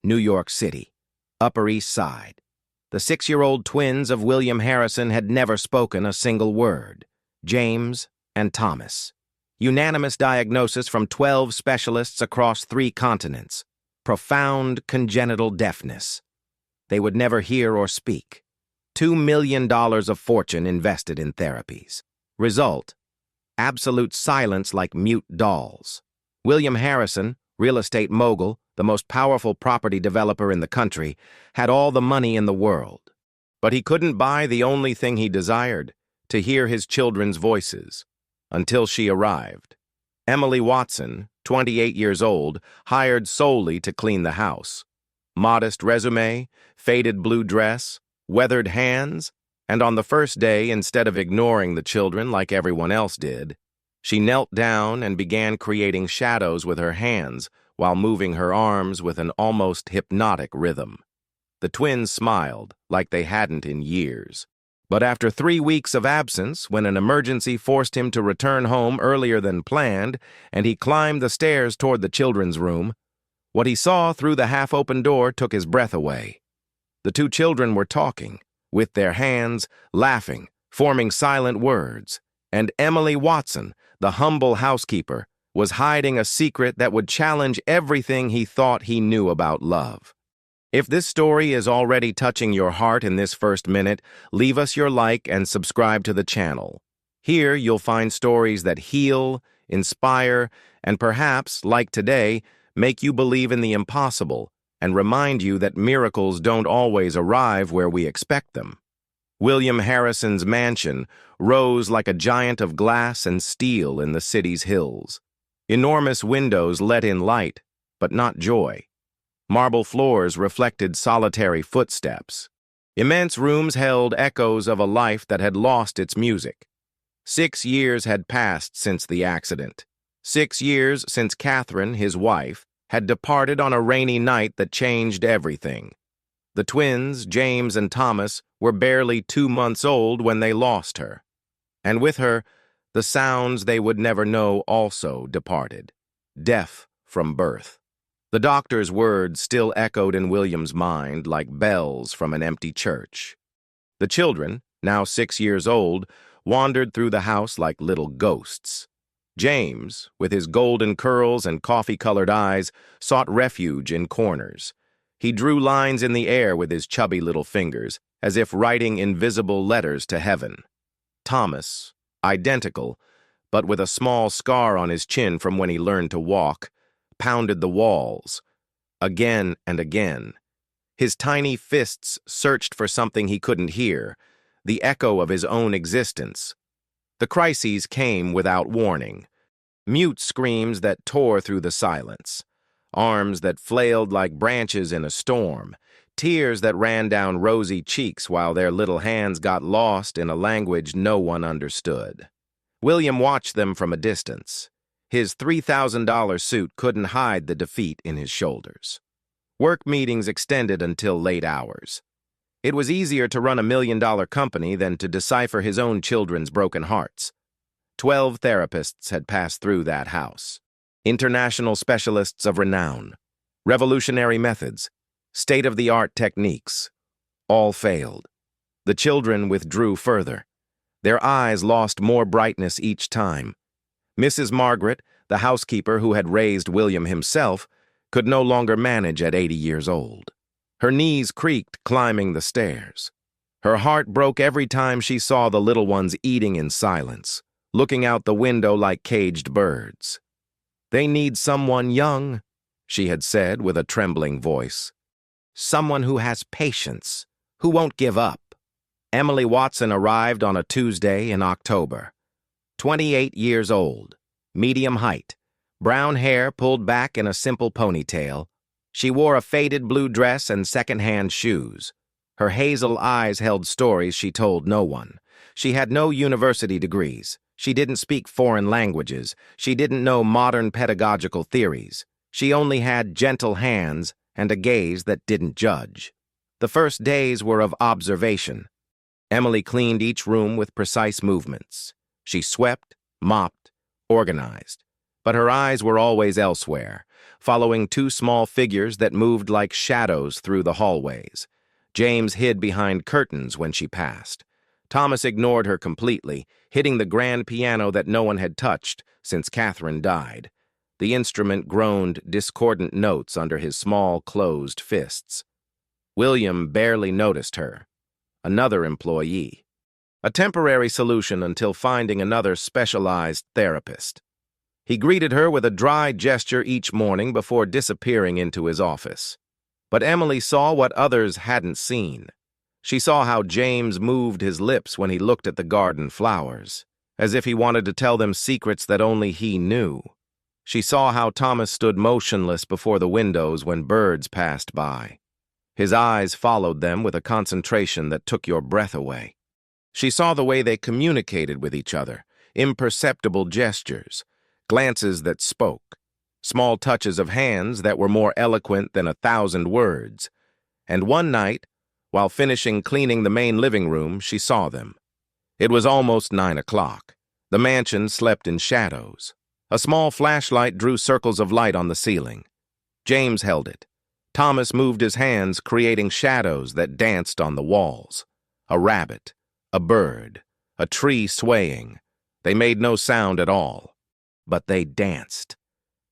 New York City, Upper East Side. The 6-year-old twins of William Harrison had never spoken a single word. James and Thomas. Unanimous diagnosis from 12 specialists across 3 continents. Profound congenital deafness. They would never hear or speak. $2 million of fortune invested in therapies. Result: absolute silence like mute dolls. William Harrison, real estate mogul, the most powerful property developer in the country, had all the money in the world. But he couldn't buy the only thing he desired, to hear his children's voices. Until she arrived. Emily Watson, 28 years old, hired solely to clean the house. Modest resume, faded blue dress, weathered hands, and on the first day, instead of ignoring the children like everyone else did, she knelt down and began creating shadows with her hands while moving her arms with an almost hypnotic rhythm. The twins smiled like they hadn't in years. But after 3 weeks of absence, when an emergency forced him to return home earlier than planned, and he climbed the stairs toward the children's room, what he saw through the half-open door took his breath away. The 2 children were talking, with their hands, laughing, forming silent words, and Emily Watson, the humble housekeeper, was hiding a secret that would challenge everything he thought he knew about love. If this story is already touching your heart in this first minute, leave us your like and subscribe to the channel. Here you'll find stories that heal, inspire, and perhaps, like today, make you believe in the impossible and remind you that miracles don't always arrive where we expect them. William Harrison's mansion rose like a giant of glass and steel in the city's hills. Enormous windows let in light, but not joy. Marble floors reflected solitary footsteps. Immense rooms held echoes of a life that had lost its music. 6 years had passed since the accident. 6 years since Catherine, his wife, had departed on a rainy night that changed everything. The twins, James and Thomas, were barely 2 months old when they lost her. And with her, the sounds they would never know also departed, deaf from birth. The doctor's words still echoed in William's mind like bells from an empty church. The children, now 6 years old, wandered through the house like little ghosts. James, with his golden curls and coffee-colored eyes, sought refuge in corners. He drew lines in the air with his chubby little fingers, as if writing invisible letters to heaven. Thomas, identical, but with a small scar on his chin from when he learned to walk, pounded the walls, again and again. His tiny fists searched for something he couldn't hear, the echo of his own existence. The crises came without warning. Mute screams that tore through the silence. Arms that flailed like branches in a storm. Tears that ran down rosy cheeks while their little hands got lost in a language no one understood. William watched them from a distance. His $3,000 suit couldn't hide the defeat in his shoulders. Work meetings extended until late hours. It was easier to run $1 million company than to decipher his own children's broken hearts. 12 therapists had passed through that house. International specialists of renown. Revolutionary methods. State-of-the-art techniques. All failed. The children withdrew further. Their eyes lost more brightness each time. Mrs. Margaret, the housekeeper who had raised William himself, could no longer manage at 80 years old. Her knees creaked climbing the stairs. Her heart broke every time she saw the little ones eating in silence, looking out the window like caged birds. "They need someone young," she had said with a trembling voice. "Someone who has patience, who won't give up." Emily Watson arrived on a Tuesday in October. 28 years old, medium height, brown hair pulled back in a simple ponytail. She wore a faded blue dress and second-hand shoes. Her hazel eyes held stories she told no one. She had no university degrees. She didn't speak foreign languages. She didn't know modern pedagogical theories. She only had gentle hands and a gaze that didn't judge. The first days were of observation. Emily cleaned each room with precise movements. She swept, mopped, organized. But her eyes were always elsewhere, following two small figures that moved like shadows through the hallways. James hid behind curtains when she passed. Thomas ignored her completely, hitting the grand piano that no one had touched since Catherine died. The instrument groaned discordant notes under his small, closed fists. William barely noticed her. Another employee. A temporary solution until finding another specialized therapist. He greeted her with a dry gesture each morning before disappearing into his office. But Emily saw what others hadn't seen. She saw how James moved his lips when he looked at the garden flowers, as if he wanted to tell them secrets that only he knew. She saw how Thomas stood motionless before the windows when birds passed by. His eyes followed them with a concentration that took your breath away. She saw the way they communicated with each other, imperceptible gestures, glances that spoke, small touches of hands that were more eloquent than 1,000 words. And one night, while finishing cleaning the main living room, she saw them. It was almost 9 o'clock. The mansion slept in shadows. A small flashlight drew circles of light on the ceiling. James held it. Thomas moved his hands, creating shadows that danced on the walls. A rabbit, a bird, a tree swaying. They made no sound at all, but they danced.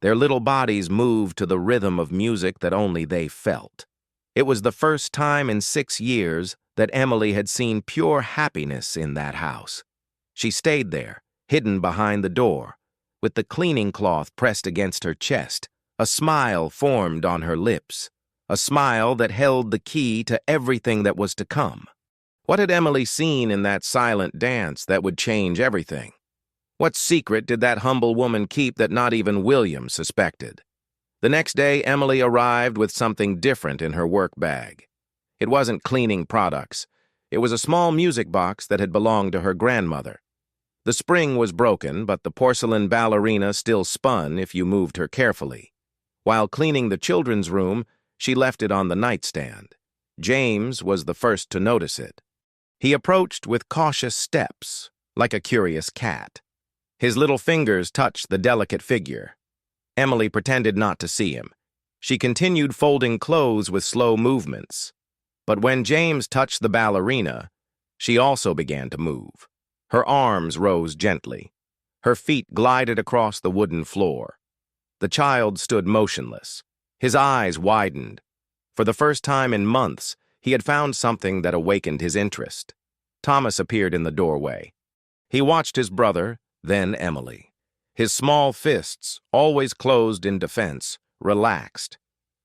Their little bodies moved to the rhythm of music that only they felt. It was the first time in 6 years that Emily had seen pure happiness in that house. She stayed there, hidden behind the door, with the cleaning cloth pressed against her chest. A smile formed on her lips, a smile that held the key to everything that was to come. What had Emily seen in that silent dance that would change everything? What secret did that humble woman keep that not even William suspected? The next day, Emily arrived with something different in her work bag. It wasn't cleaning products. It was a small music box that had belonged to her grandmother. The spring was broken, but the porcelain ballerina still spun if you moved her carefully. While cleaning the children's room, she left it on the nightstand. James was the first to notice it. He approached with cautious steps, like a curious cat. His little fingers touched the delicate figure. Emily pretended not to see him. She continued folding clothes with slow movements. But when James touched the ballerina, she also began to move. Her arms rose gently. Her feet glided across the wooden floor. The child stood motionless. His eyes widened. For the first time in months, he had found something that awakened his interest. Thomas appeared in the doorway. He watched his brother, then Emily. His small fists, always closed in defense, relaxed.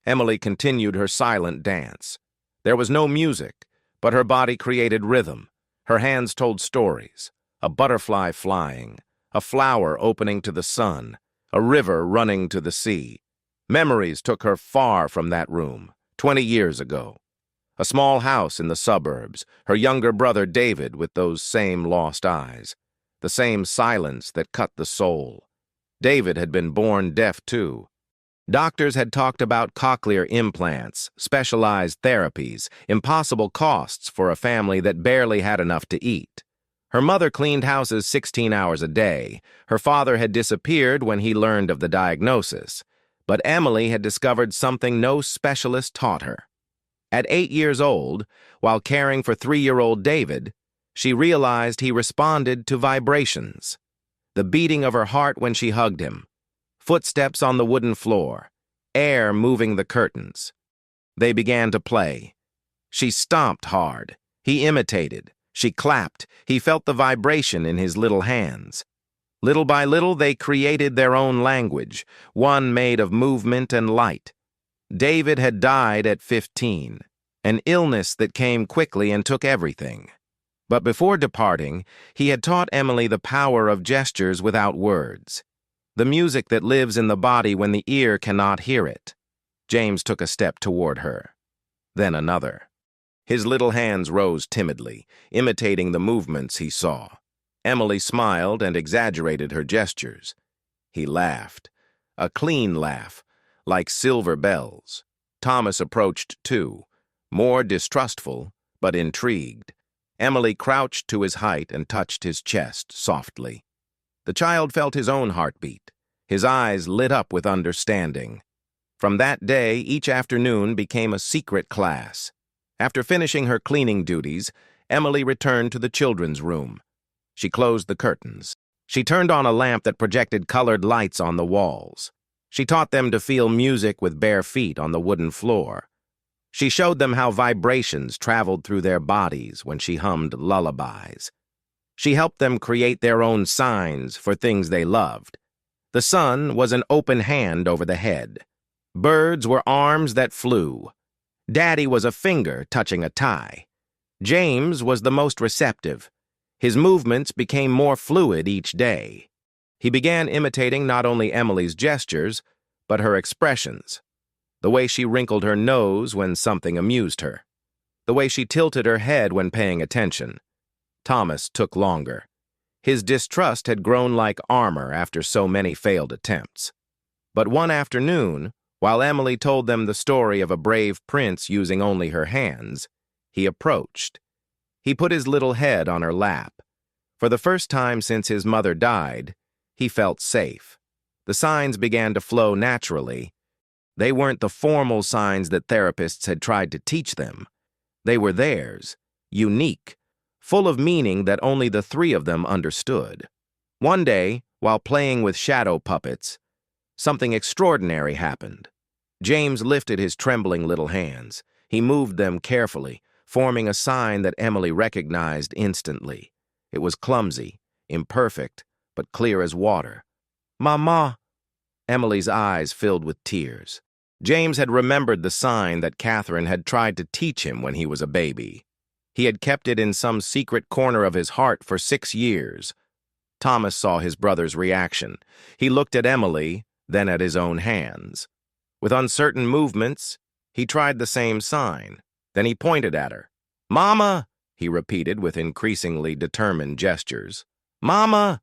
Emily continued her silent dance. There was no music, but her body created rhythm. Her hands told stories. A butterfly flying, a flower opening to the sun, a river running to the sea. Memories took her far from that room, 20 years ago. A small house in the suburbs, her younger brother David with those same lost eyes, the same silence that cut the soul. David had been born deaf too. Doctors had talked about cochlear implants, specialized therapies, impossible costs for a family that barely had enough to eat. Her mother cleaned houses 16 hours a day. Her father had disappeared when he learned of the diagnosis. But Emily had discovered something no specialist taught her. At 8 years old, while caring for 3-year-old David, she realized he responded to vibrations. The beating of her heart when she hugged him, footsteps on the wooden floor, air moving the curtains. They began to play. She stomped hard. He imitated. She clapped. He felt the vibration in his little hands. Little by little, they created their own language, one made of movement and light. David had died at 15, an illness that came quickly and took everything. But before departing, he had taught Emily the power of gestures without words, the music that lives in the body when the ear cannot hear it. James took a step toward her, then another. His little hands rose timidly, imitating the movements he saw. Emily smiled and exaggerated her gestures. He laughed, a clean laugh, like silver bells. Thomas approached too, more distrustful, but intrigued. Emily crouched to his height and touched his chest softly. The child felt his own heartbeat. His eyes lit up with understanding. From that day, each afternoon became a secret class. After finishing her cleaning duties, Emily returned to the children's room. She closed the curtains. She turned on a lamp that projected colored lights on the walls. She taught them to feel music with bare feet on the wooden floor. She showed them how vibrations traveled through their bodies when she hummed lullabies. She helped them create their own signs for things they loved. The sun was an open hand over the head. Birds were arms that flew. Daddy was a finger touching a tie. James was the most receptive. His movements became more fluid each day. He began imitating not only Emily's gestures, but her expressions. The way she wrinkled her nose when something amused her. The way she tilted her head when paying attention. Thomas took longer. His distrust had grown like armor after so many failed attempts. But one afternoon, while Emily told them the story of a brave prince using only her hands, he approached. He put his little head on her lap. For the first time since his mother died, he felt safe. The signs began to flow naturally. They weren't the formal signs that therapists had tried to teach them. They were theirs, unique, full of meaning that only the three of them understood. One day, while playing with shadow puppets, something extraordinary happened. James lifted his trembling little hands. He moved them carefully, forming a sign that Emily recognized instantly. It was clumsy, imperfect, but clear as water. "Mama!" Emily's eyes filled with tears. James had remembered the sign that Catherine had tried to teach him when he was a baby. He had kept it in some secret corner of his heart for 6 years. Thomas saw his brother's reaction. He looked at Emily, then at his own hands. With uncertain movements, he tried the same sign. Then he pointed at her. "Mama!" he repeated with increasingly determined gestures. "Mama!"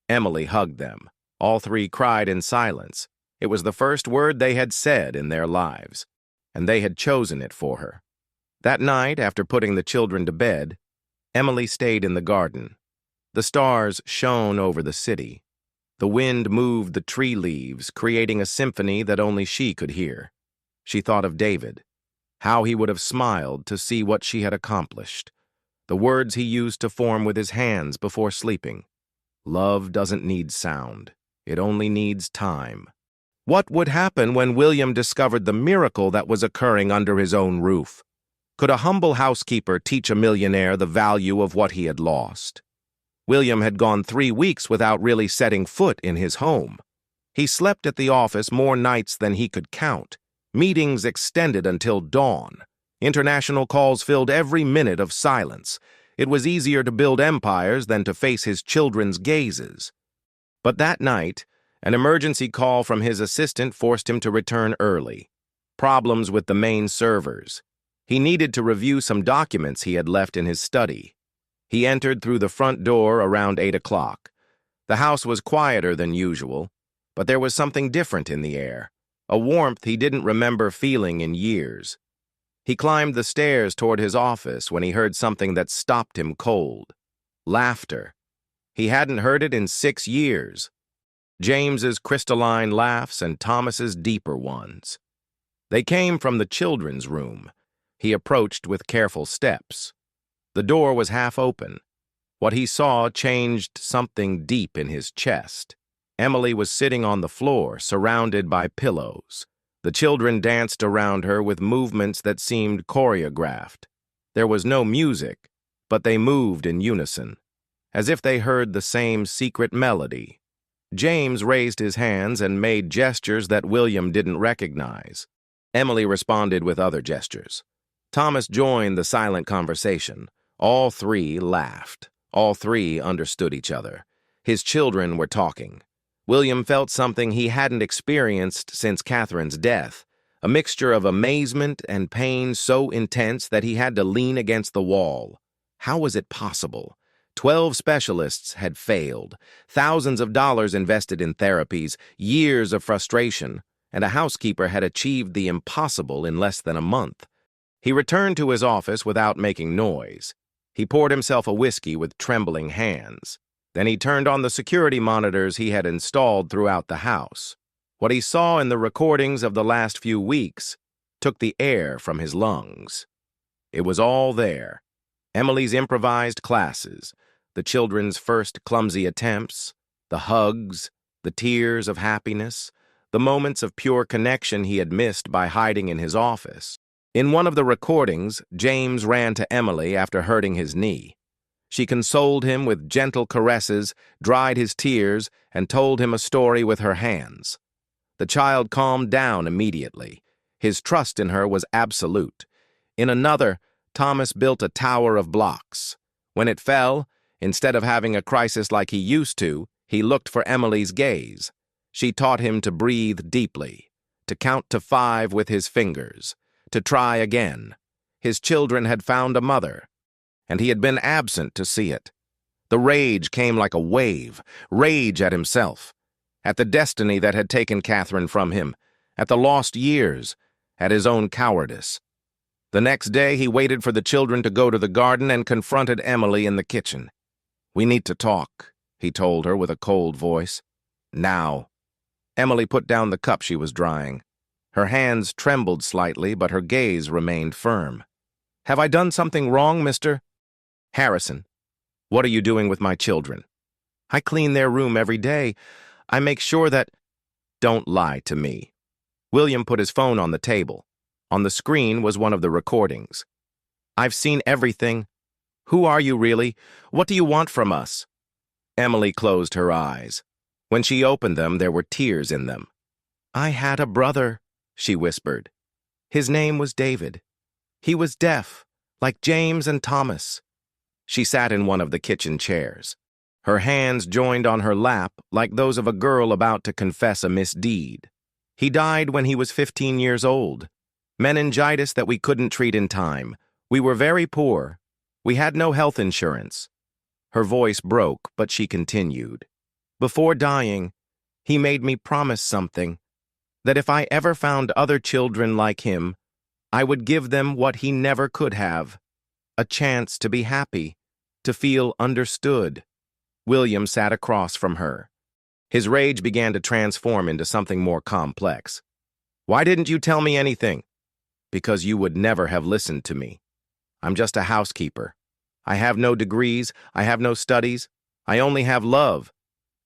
Emily hugged them. All three cried in silence. It was the first word they had said in their lives, and they had chosen it for her. That night, after putting the children to bed, Emily stayed in the garden. The stars shone over the city. The wind moved the tree leaves, creating a symphony that only she could hear. She thought of David, how he would have smiled to see what she had accomplished, the words he used to form with his hands before sleeping. Love doesn't need sound. It only needs time. What would happen when William discovered the miracle that was occurring under his own roof? Could a humble housekeeper teach a millionaire the value of what he had lost? William had gone 3 weeks without really setting foot in his home. He slept at the office more nights than he could count. Meetings extended until dawn. International calls filled every minute of silence. It was easier to build empires than to face his children's gazes. But that night, an emergency call from his assistant forced him to return early. Problems with the main servers. He needed to review some documents he had left in his study. He entered through the front door around 8 o'clock. The house was quieter than usual, but there was something different in the air, a warmth he didn't remember feeling in years. He climbed the stairs toward his office when he heard something that stopped him cold. Laughter. He hadn't heard it in 6 years. James's crystalline laughs and Thomas's deeper ones. They came from the children's room. He approached with careful steps. The door was half open. What he saw changed something deep in his chest. Emily was sitting on the floor, surrounded by pillows. The children danced around her with movements that seemed choreographed. There was no music, but they moved in unison, as if they heard the same secret melody. James raised his hands and made gestures that William didn't recognize. Emily responded with other gestures. Thomas joined the silent conversation. All three laughed. All three understood each other. His children were talking. William felt something he hadn't experienced since Catherine's death, a mixture of amazement and pain so intense that he had to lean against the wall. How was it possible? 12 specialists had failed, thousands of dollars invested in therapies, years of frustration, and a housekeeper had achieved the impossible in less than a month. He returned to his office without making noise. He poured himself a whiskey with trembling hands. Then he turned on the security monitors he had installed throughout the house. What he saw in the recordings of the last few weeks took the air from his lungs. It was all there. Emily's improvised classes, the children's first clumsy attempts, the hugs, the tears of happiness, the moments of pure connection he had missed by hiding in his office. In one of the recordings, James ran to Emily after hurting his knee. She consoled him with gentle caresses, dried his tears, and told him a story with her hands. The child calmed down immediately. His trust in her was absolute. In another, Thomas built a tower of blocks. When it fell, instead of having a crisis like he used to, he looked for Emily's gaze. She taught him to breathe deeply, to count to 5 with his fingers, to try again. His children had found a mother, and he had been absent to see it. The rage came like a wave, rage at himself, at the destiny that had taken Catherine from him, at the lost years, at his own cowardice. The next day he waited for the children to go to the garden and confronted Emily in the kitchen. "We need to talk," he told her with a cold voice. "Now." Emily put down the cup she was drying. Her hands trembled slightly, but her gaze remained firm. "Have I done something wrong, Mr. Harrison? What are you doing with my children?" "I clean their room every day. I make sure that—" "Don't lie to me." William put his phone on the table. On the screen was one of the recordings. "I've seen everything. Who are you really? What do you want from us?" Emily closed her eyes. When she opened them, there were tears in them. "I had a brother," she whispered. "His name was David. He was deaf, like James and Thomas." She sat in one of the kitchen chairs. Her hands joined on her lap like those of a girl about to confess a misdeed. "He died when he was 15 years old. Meningitis that we couldn't treat in time. We were very poor. We had no health insurance." Her voice broke, but she continued. "Before dying, he made me promise something, that if I ever found other children like him, I would give them what he never could have, a chance to be happy, to feel understood." William sat across from her. His rage began to transform into something more complex. "Why didn't you tell me anything?" "Because you would never have listened to me. I'm just a housekeeper. I have no degrees, I have no studies, I only have love.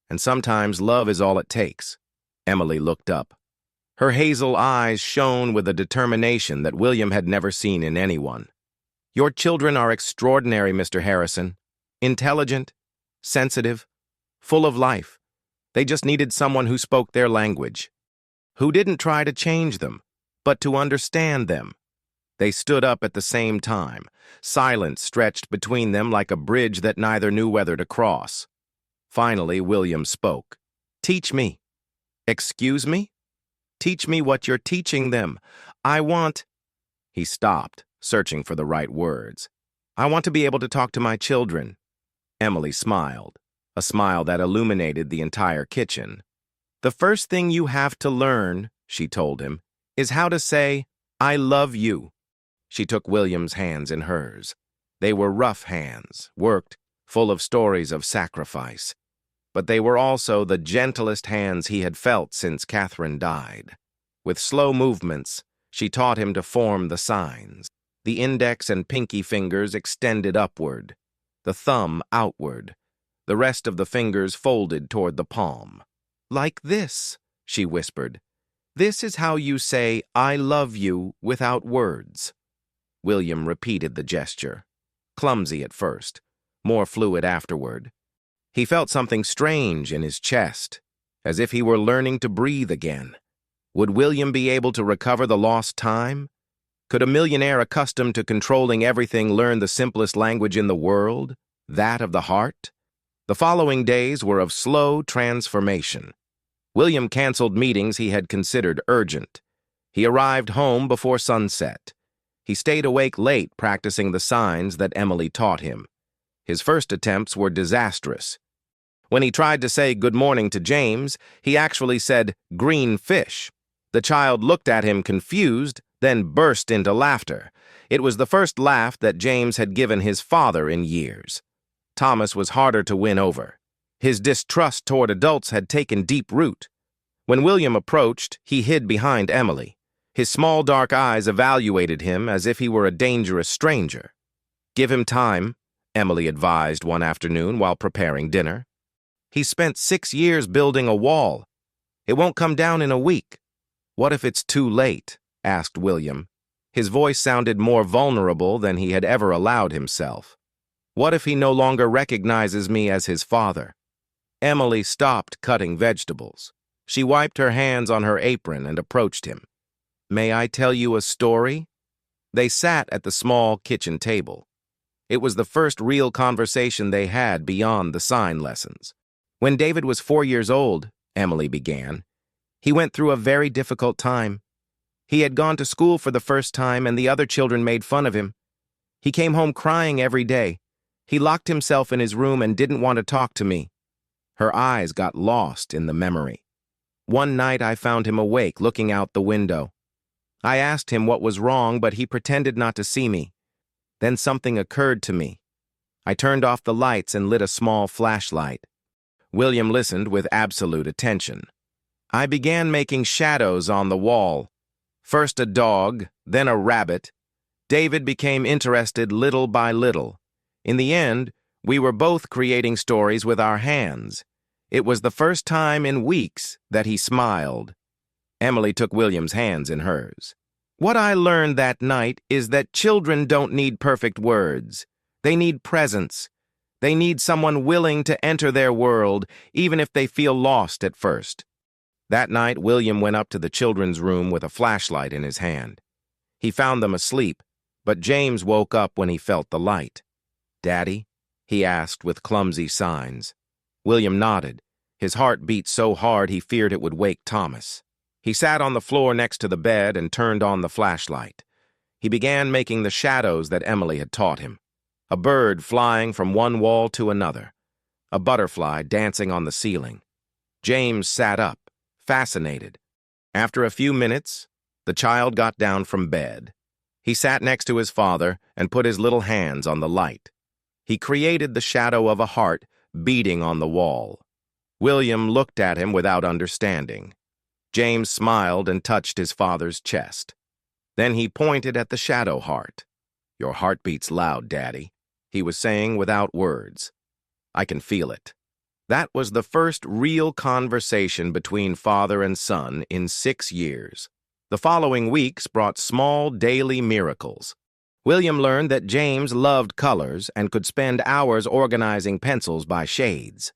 And sometimes love is all it takes." Emily looked up. Her hazel eyes shone with a determination that William had never seen in anyone. "Your children are extraordinary, Mr. Harrison. Intelligent, sensitive, full of life. They just needed someone who spoke their language, who didn't try to change them, but to understand them." They stood up at the same time. Silence stretched between them like a bridge that neither knew whether to cross. Finally, William spoke. "Teach me." "Excuse me?" "Teach me what you're teaching them. I want—" He stopped, searching for the right words. "I want to be able to talk to my children." Emily smiled, a smile that illuminated the entire kitchen. "The first thing you have to learn," she told him, "is how to say, 'I love you.'" She took William's hands in hers. They were rough hands, worked, full of stories of sacrifice. But they were also the gentlest hands he had felt since Catherine died. With slow movements, she taught him to form the signs. The index and pinky fingers extended upward, the thumb outward, the rest of the fingers folded toward the palm. "Like this," she whispered. "This is how you say, 'I love you,' without words." William repeated the gesture. Clumsy at first, more fluid afterward. He felt something strange in his chest, as if he were learning to breathe again. Would William be able to recover the lost time? Could a millionaire accustomed to controlling everything learn the simplest language in the world, that of the heart? The following days were of slow transformation. William canceled meetings he had considered urgent. He arrived home before sunset. He stayed awake late practicing the signs that Emily taught him. His first attempts were disastrous. When he tried to say good morning to James, he actually said, "green fish." The child looked at him confused, then burst into laughter. It was the first laugh that James had given his father in years. Thomas was harder to win over. His distrust toward adults had taken deep root. When William approached, he hid behind Emily. His small dark eyes evaluated him as if he were a dangerous stranger. "Give him time," Emily advised one afternoon while preparing dinner. "He spent 6 years building a wall. It won't come down in a week." "What if it's too late?" asked William. His voice sounded more vulnerable than he had ever allowed himself. "What if he no longer recognizes me as his father?" Emily stopped cutting vegetables. She wiped her hands on her apron and approached him. "May I tell you a story?" They sat at the small kitchen table. It was the first real conversation they had beyond the sign lessons. "When David was 4 years old," Emily began, "he went through a very difficult time. He had gone to school for the first time and the other children made fun of him. He came home crying every day. He locked himself in his room and didn't want to talk to me." Her eyes got lost in the memory. "One night I found him awake, looking out the window. I asked him what was wrong, but he pretended not to see me. Then something occurred to me. I turned off the lights and lit a small flashlight." William listened with absolute attention. "I began making shadows on the wall. First a dog, then a rabbit. David became interested little by little. In the end, we were both creating stories with our hands. It was the first time in weeks that he smiled." Emily took William's hands in hers. "What I learned that night is that children don't need perfect words. They need presence. They need someone willing to enter their world, even if they feel lost at first." That night, William went up to the children's room with a flashlight in his hand. He found them asleep, but James woke up when he felt the light. "Daddy?" he asked with clumsy signs. William nodded. His heart beat so hard he feared it would wake Thomas. He sat on the floor next to the bed and turned on the flashlight. He began making the shadows that Emily had taught him. A bird flying from one wall to another. A butterfly dancing on the ceiling. James sat up, fascinated. After a few minutes, the child got down from bed. He sat next to his father and put his little hands on the light. He created the shadow of a heart beating on the wall. William looked at him without understanding. James smiled and touched his father's chest. Then he pointed at the shadow heart. "Your heart beats loud, Daddy," he was saying without words. "I can feel it." That was the first real conversation between father and son in 6 years. The following weeks brought small daily miracles. William learned that James loved colors and could spend hours organizing pencils by shades.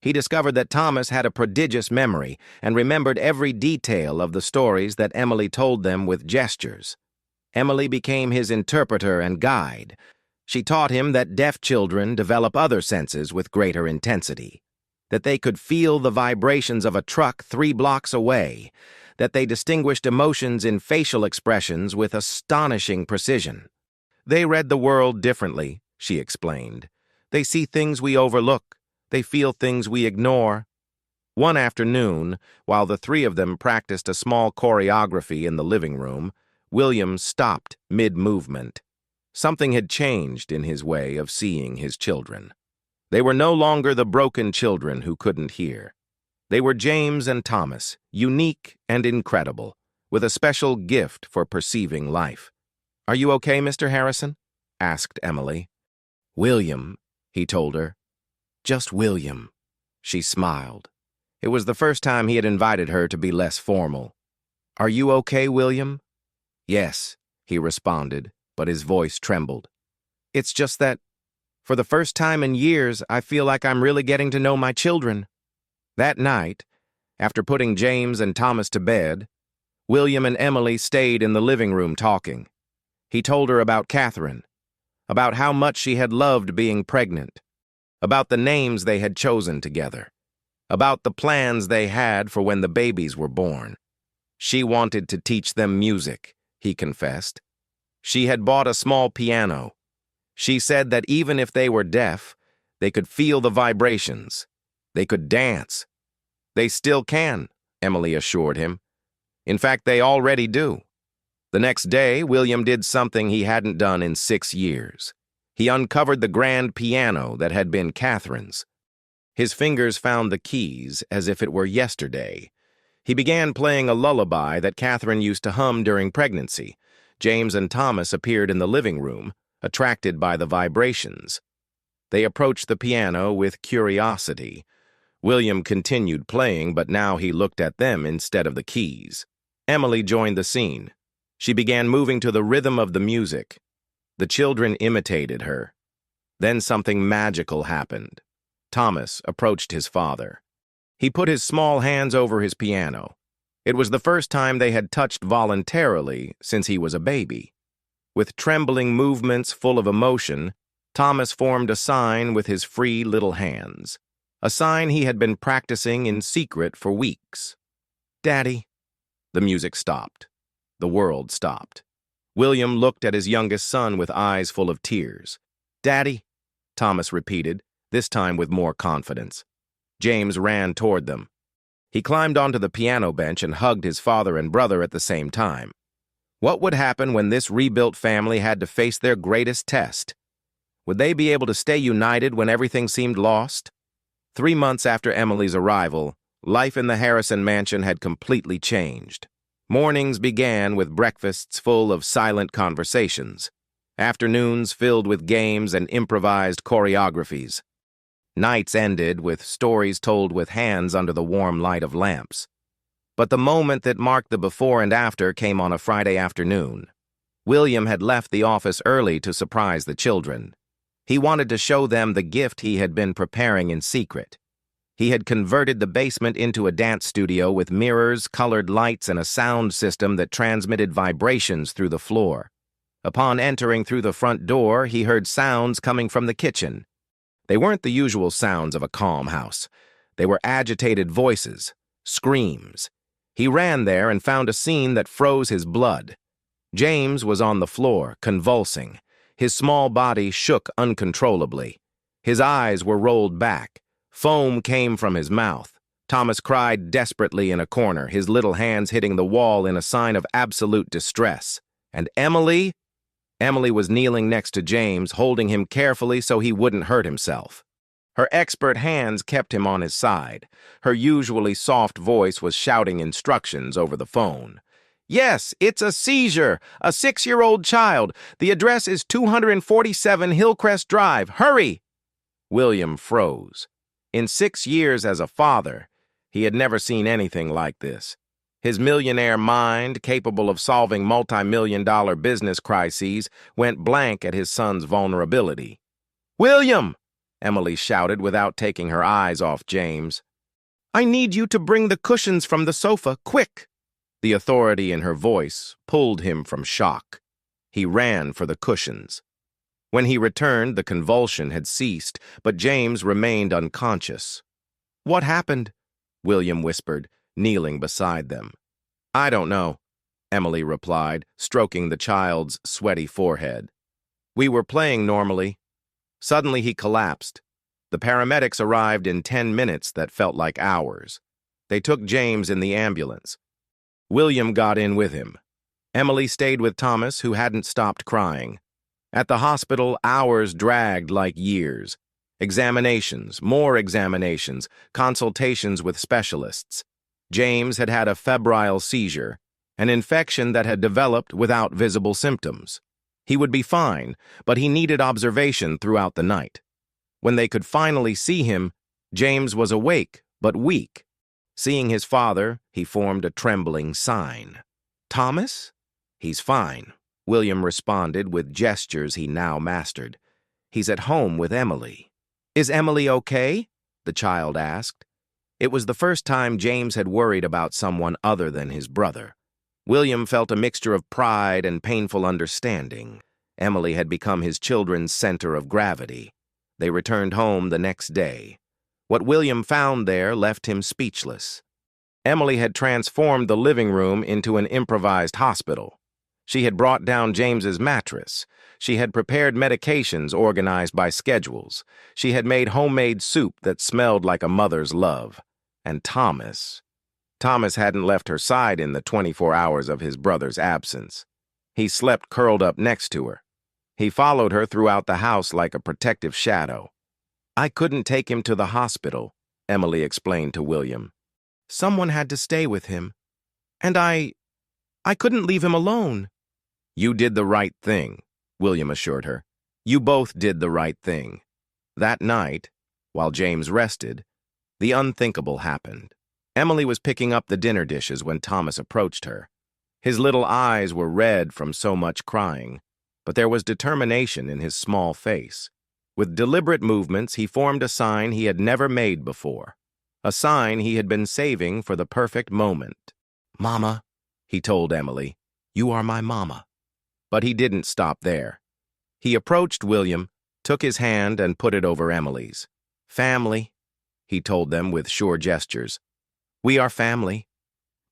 He discovered that Thomas had a prodigious memory and remembered every detail of the stories that Emily told them with gestures. Emily became his interpreter and guide. She taught him that deaf children develop other senses with greater intensity, that they could feel the vibrations of a truck 3 blocks away, that they distinguished emotions in facial expressions with astonishing precision. "They read the world differently," she explained. "They see things we overlook. They feel things we ignore." One afternoon, while the 3 of them practiced a small choreography in the living room, William stopped mid-movement. Something had changed in his way of seeing his children. They were no longer the broken children who couldn't hear. They were James and Thomas, unique and incredible, with a special gift for perceiving life. "Are you okay, Mr. Harrison?" asked Emily. "William," he told her. "Just William." She smiled. It was the first time he had invited her to be less formal. "Are you okay, William?" "Yes," he responded, but his voice trembled. "It's just that, for the first time in years, I feel like I'm really getting to know my children." That night, after putting James and Thomas to bed, William and Emily stayed in the living room talking. He told her about Catherine, about how much she had loved being pregnant, about the names they had chosen together, about the plans they had for when the babies were born. She wanted to teach them music, he confessed. She had bought a small piano. She said that even if they were deaf, they could feel the vibrations. They could dance. "They still can," Emily assured him. "In fact, they already do." The next day, William did something he hadn't done in 6 years. He uncovered the grand piano that had been Catherine's. His fingers found the keys as if it were yesterday. He began playing a lullaby that Catherine used to hum during pregnancy. James and Thomas appeared in the living room, attracted by the vibrations. They approached the piano with curiosity. William continued playing, but now he looked at them instead of the keys. Emily joined the scene. She began moving to the rhythm of the music. The children imitated her. Then something magical happened. Thomas approached his father. He put his small hands over his piano. It was the first time they had touched voluntarily since he was a baby. With trembling movements full of emotion, Thomas formed a sign with his free little hands, a sign he had been practicing in secret for weeks. "Daddy." The music stopped. The world stopped. William looked at his youngest son with eyes full of tears. "Daddy," Thomas repeated, this time with more confidence. James ran toward them. He climbed onto the piano bench and hugged his father and brother at the same time. What would happen when this rebuilt family had to face their greatest test? Would they be able to stay united when everything seemed lost? 3 months after Emily's arrival, life in the Harrison mansion had completely changed. Mornings began with breakfasts full of silent conversations, afternoons filled with games and improvised choreographies. Nights ended with stories told with hands under the warm light of lamps. But the moment that marked the before and after came on a Friday afternoon. William had left the office early to surprise the children. He wanted to show them the gift he had been preparing in secret. He had converted the basement into a dance studio with mirrors, colored lights, and a sound system that transmitted vibrations through the floor. Upon entering through the front door, he heard sounds coming from the kitchen. They weren't the usual sounds of a calm house. They were agitated voices, screams. He ran there and found a scene that froze his blood. James was on the floor, convulsing. His small body shook uncontrollably. His eyes were rolled back. Foam came from his mouth. Thomas cried desperately in a corner, his little hands hitting the wall in a sign of absolute distress. And Emily? Emily was kneeling next to James, holding him carefully so he wouldn't hurt himself. Her expert hands kept him on his side. Her usually soft voice was shouting instructions over the phone. "Yes, it's a seizure. A 6-year-old child. The address is 247 Hillcrest Drive. Hurry!" William froze. In 6 years as a father, he had never seen anything like this. His millionaire mind, capable of solving multi-million-dollar business crises, went blank at his son's vulnerability. "William!" Emily shouted without taking her eyes off James. "I need you to bring the cushions from the sofa, quick!" The authority in her voice pulled him from shock. He ran for the cushions. When he returned, the convulsion had ceased, but James remained unconscious. "What happened?" William whispered, kneeling beside them. "I don't know," Emily replied, stroking the child's sweaty forehead. "We were playing normally. Suddenly he collapsed. The paramedics arrived in 10 minutes that felt like hours. They took James in the ambulance. William got in with him. Emily stayed with Thomas, who hadn't stopped crying. At the hospital, hours dragged like years. Examinations, more examinations, consultations with specialists. James had had a febrile seizure, an infection that had developed without visible symptoms. He would be fine, but he needed observation throughout the night. When they could finally see him, James was awake but weak. Seeing his father, he formed a trembling sign. "Thomas?" "He's fine," William responded with gestures he now mastered. "He's at home with Emily." "Is Emily okay?" the child asked. It was the first time James had worried about someone other than his brother. William felt a mixture of pride and painful understanding. Emily had become his children's center of gravity. They returned home the next day. What William found there left him speechless. Emily had transformed the living room into an improvised hospital. She had brought down James's mattress. She had prepared medications organized by schedules. She had made homemade soup that smelled like a mother's love. And Thomas hadn't left her side in the 24 hours of his brother's absence. He slept curled up next to her. He followed her throughout the house like a protective shadow. "I couldn't take him to the hospital," Emily explained to William. Someone had to stay with him. And I couldn't leave him alone. You did the right thing, William assured her. You both did the right thing. That night, while James rested, the unthinkable happened. Emily was picking up the dinner dishes when Thomas approached her. His little eyes were red from so much crying, but there was determination in his small face. With deliberate movements, he formed a sign he had never made before, a sign he had been saving for the perfect moment. "Mama," he told Emily, "you are my mama." But he didn't stop there. He approached William, took his hand, and put it over Emily's. "Family," he told them with sure gestures. "We are family."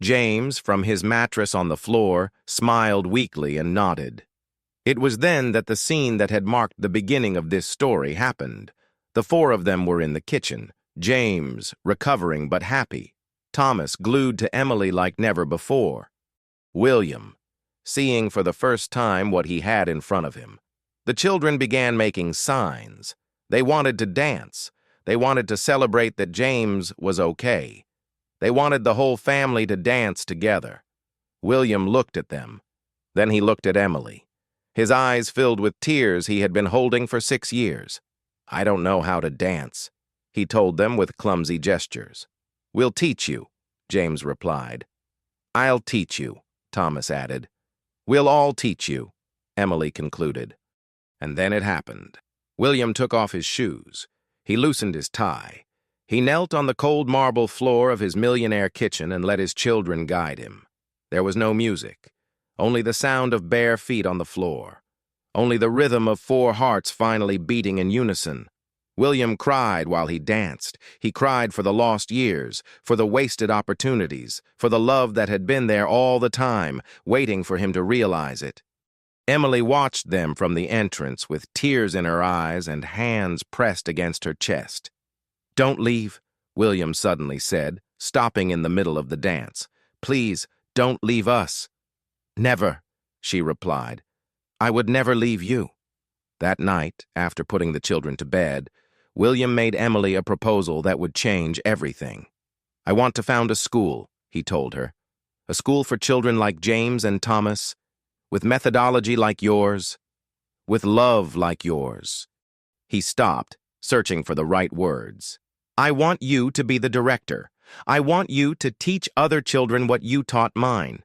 James, from his mattress on the floor, smiled weakly and nodded. It was then that the scene that had marked the beginning of this story happened. The four of them were in the kitchen, James, recovering but happy, Thomas glued to Emily like never before, William, seeing for the first time what he had in front of him. The children began making signs. They wanted to dance. They wanted to celebrate that James was okay. They wanted the whole family to dance together. William looked at them. Then he looked at Emily. His eyes filled with tears he had been holding for 6 years. "I don't know how to dance," he told them with clumsy gestures. "We'll teach you," James replied. "I'll teach you," Thomas added. "We'll all teach you," Emily concluded. And then it happened. William took off his shoes. He loosened his tie. He knelt on the cold marble floor of his millionaire kitchen and let his children guide him. There was no music, only the sound of bare feet on the floor, only the rhythm of 4 hearts finally beating in unison. William cried while he danced. He cried for the lost years, for the wasted opportunities, for the love that had been there all the time, waiting for him to realize it. Emily watched them from the entrance with tears in her eyes and hands pressed against her chest. "Don't leave," William suddenly said, stopping in the middle of the dance. "Please, don't leave us." "Never," she replied. "I would never leave you." That night, after putting the children to bed, William made Emily a proposal that would change everything. "I want to found a school," he told her. "A school for children like James and Thomas, with methodology like yours, with love like yours." He stopped, searching for the right words. "I want you to be the director. I want you to teach other children what you taught mine.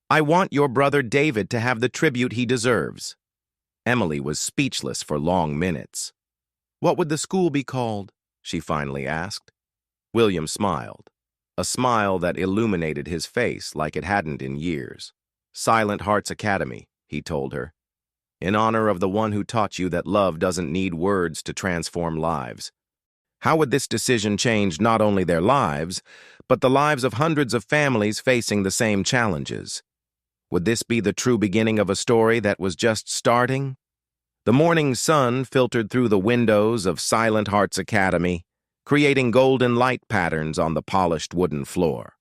I want your brother David to have the tribute he deserves." Emily was speechless for long minutes. "What would the school be called?" she finally asked. William smiled, a smile that illuminated his face like it hadn't in years. "Silent Hearts Academy," he told her, "in honor of the one who taught you that love doesn't need words to transform lives." How would this decision change not only their lives, but the lives of hundreds of families facing the same challenges? Would this be the true beginning of a story that was just starting? The morning sun filtered through the windows of Silent Hearts Academy, creating golden light patterns on the polished wooden floor.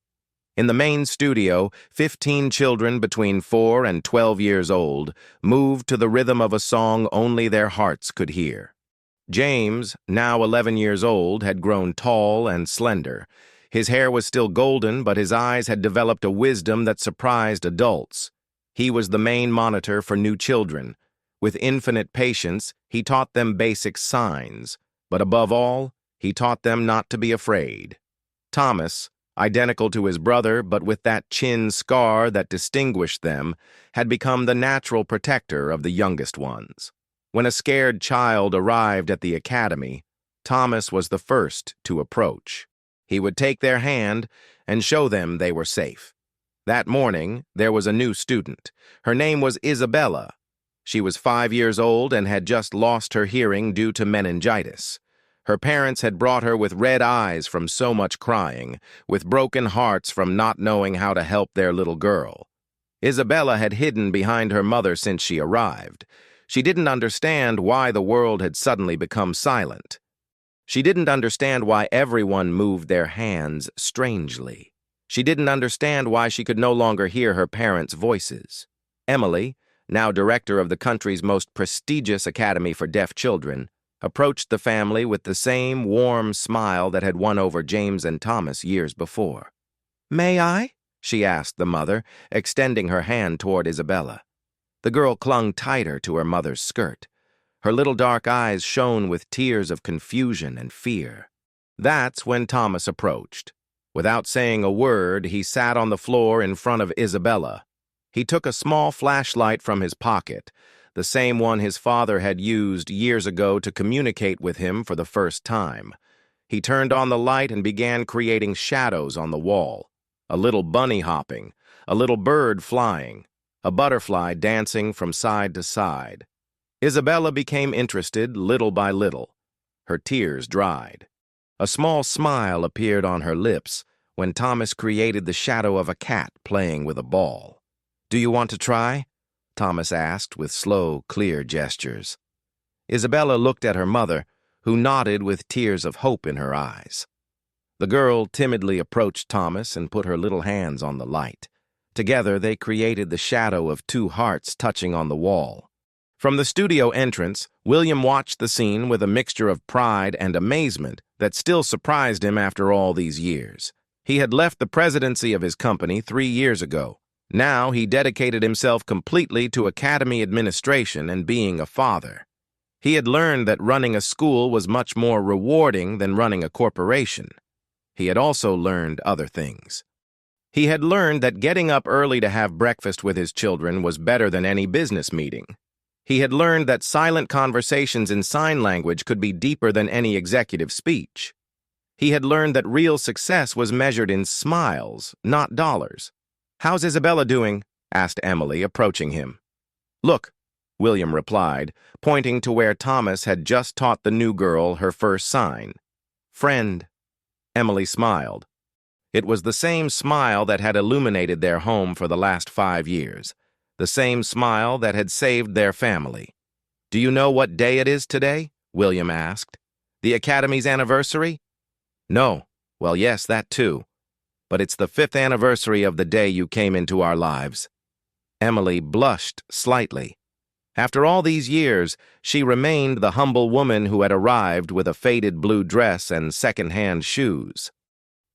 In the main studio, 15 children between 4 and 12 years old moved to the rhythm of a song only their hearts could hear. James, now 11 years old, had grown tall and slender. His hair was still golden, but his eyes had developed a wisdom that surprised adults. He was the main monitor for new children. With infinite patience, he taught them basic signs, but above all, he taught them not to be afraid. Thomas, identical to his brother but with that chin scar that distinguished them, had become the natural protector of the youngest ones. When a scared child arrived at the academy, Thomas was the first to approach. He would take their hand and show them they were safe. That morning, there was a new student. Her name was Isabella. She was 5 years old and had just lost her hearing due to meningitis. Her parents had brought her with red eyes from so much crying, with broken hearts from not knowing how to help their little girl. Isabella had hidden behind her mother since she arrived. She didn't understand why the world had suddenly become silent. She didn't understand why everyone moved their hands strangely. She didn't understand why she could no longer hear her parents' voices. Emily, now director of the country's most prestigious academy for deaf children, approached the family with the same warm smile that had won over James and Thomas years before. "May I?" she asked the mother, extending her hand toward Isabella. The girl clung tighter to her mother's skirt. Her little dark eyes shone with tears of confusion and fear. That's when Thomas approached. Without saying a word, he sat on the floor in front of Isabella. He took a small flashlight from his pocket, the same one his father had used years ago to communicate with him for the first time. He turned on the light and began creating shadows on the wall. A little bunny hopping, a little bird flying, a butterfly dancing from side to side. Isabella became interested little by little. Her tears dried. A small smile appeared on her lips when Thomas created the shadow of a cat playing with a ball. "Do you want to try?" Thomas asked with slow, clear gestures. Isabella looked at her mother, who nodded with tears of hope in her eyes. The girl timidly approached Thomas and put her little hands on the light. Together, they created the shadow of two hearts touching on the wall. From the studio entrance, William watched the scene with a mixture of pride and amazement that still surprised him after all these years. He had left the presidency of his company 3 years ago. Now he dedicated himself completely to academy administration and being a father. He had learned that running a school was much more rewarding than running a corporation. He had also learned other things. He had learned that getting up early to have breakfast with his children was better than any business meeting. He had learned that silent conversations in sign language could be deeper than any executive speech. He had learned that real success was measured in smiles, not dollars. "How's Isabella doing?" asked Emily, approaching him. "Look," William replied, pointing to where Thomas had just taught the new girl her first sign. "Friend." Emily smiled. It was the same smile that had illuminated their home for the last 5 years. The same smile that had saved their family. "Do you know what day it is today?" William asked. "The Academy's anniversary?" "No." "Well, yes, that too. But it's the 5th anniversary of the day you came into our lives." Emily blushed slightly. After all these years, she remained the humble woman who had arrived with a faded blue dress and second-hand shoes.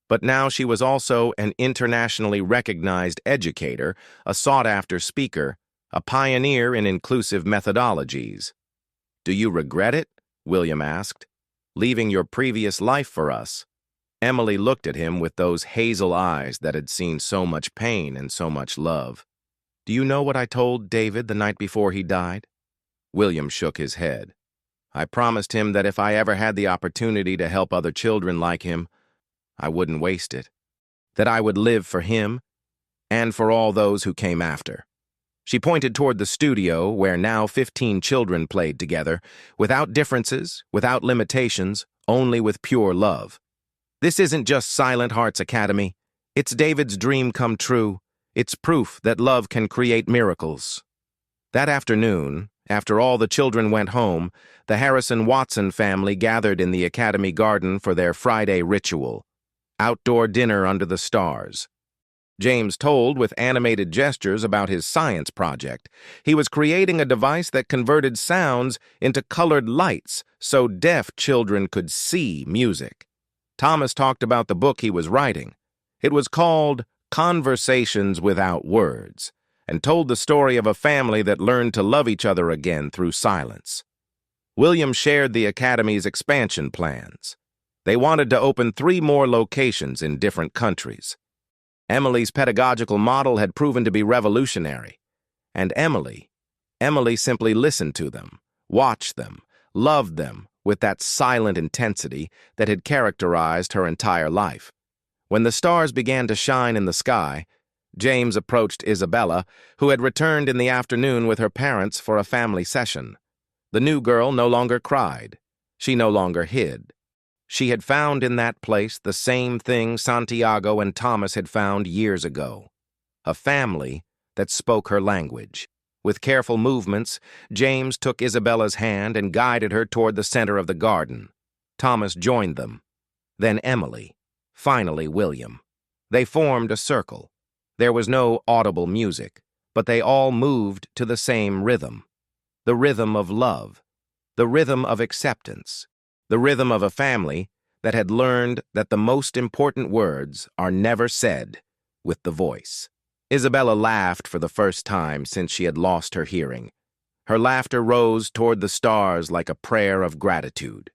But now she was also an internationally recognized educator, a sought-after speaker, a pioneer in inclusive methodologies. "Do you regret it?" William asked. "Leaving your previous life for us?" Emily looked at him with those hazel eyes that had seen so much pain and so much love. "Do you know what I told David the night before he died?" William shook his head. "I promised him that if I ever had the opportunity to help other children like him, I wouldn't waste it. That I would live for him and for all those who came after." She pointed toward the studio where now 15 children played together, without differences, without limitations, only with pure love. "This isn't just Silent Hearts Academy. It's David's dream come true. It's proof that love can create miracles." That afternoon, after all the children went home, the Harrison-Watson family gathered in the Academy garden for their Friday ritual. Outdoor dinner under the stars. James told with animated gestures about his science project. He was creating a device that converted sounds into colored lights so deaf children could see music. Thomas talked about the book he was writing. It was called Conversations Without Words, and told the story of a family that learned to love each other again through silence. William shared the Academy's expansion plans. They wanted to open 3 more locations in different countries. Emily's pedagogical model had proven to be revolutionary. And Emily simply listened to them, watched them, loved them with that silent intensity that had characterized her entire life. When the stars began to shine in the sky, James approached Isabella, who had returned in the afternoon with her parents for a family session. The new girl no longer cried. She no longer hid. She had found in that place the same thing Santiago and Thomas had found years ago. A family that spoke her language. With careful movements, James took Isabella's hand and guided her toward the center of the garden. Thomas joined them. Then Emily. Finally William. They formed a circle. There was no audible music, but they all moved to the same rhythm. The rhythm of love. The rhythm of acceptance. The rhythm of a family that had learned that the most important words are never said with the voice. Isabella laughed for the first time since she had lost her hearing. Her laughter rose toward the stars like a prayer of gratitude.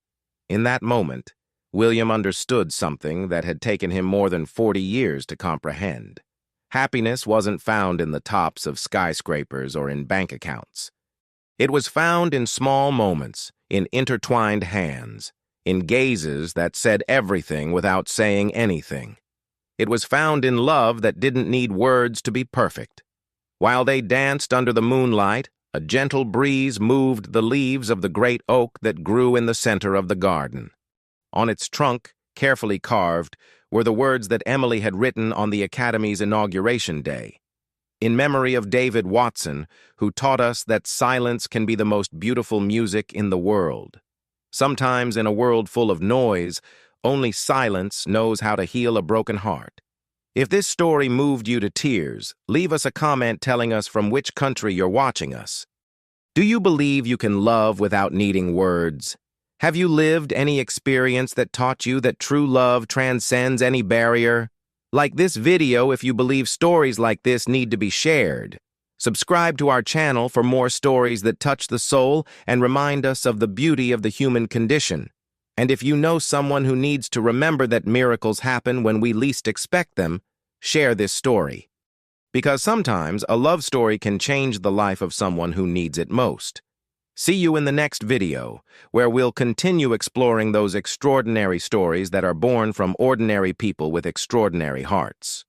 In that moment, William understood something that had taken him more than 40 years to comprehend. Happiness wasn't found in the tops of skyscrapers or in bank accounts. It was found in small moments, in intertwined hands, in gazes that said everything without saying anything. It was found in love that didn't need words to be perfect. While they danced under the moonlight, a gentle breeze moved the leaves of the great oak that grew in the center of the garden. On its trunk, carefully carved, were the words that Emily had written on the Academy's inauguration day. In memory of David Watson, who taught us that silence can be the most beautiful music in the world. Sometimes in a world full of noise, only silence knows how to heal a broken heart. If this story moved you to tears, leave us a comment telling us from which country you're watching us. Do you believe you can love without needing words? Have you lived any experience that taught you that true love transcends any barrier? Like this video if you believe stories like this need to be shared. Subscribe to our channel for more stories that touch the soul and remind us of the beauty of the human condition. And if you know someone who needs to remember that miracles happen when we least expect them, share this story. Because sometimes a love story can change the life of someone who needs it most. See you in the next video, where we'll continue exploring those extraordinary stories that are born from ordinary people with extraordinary hearts.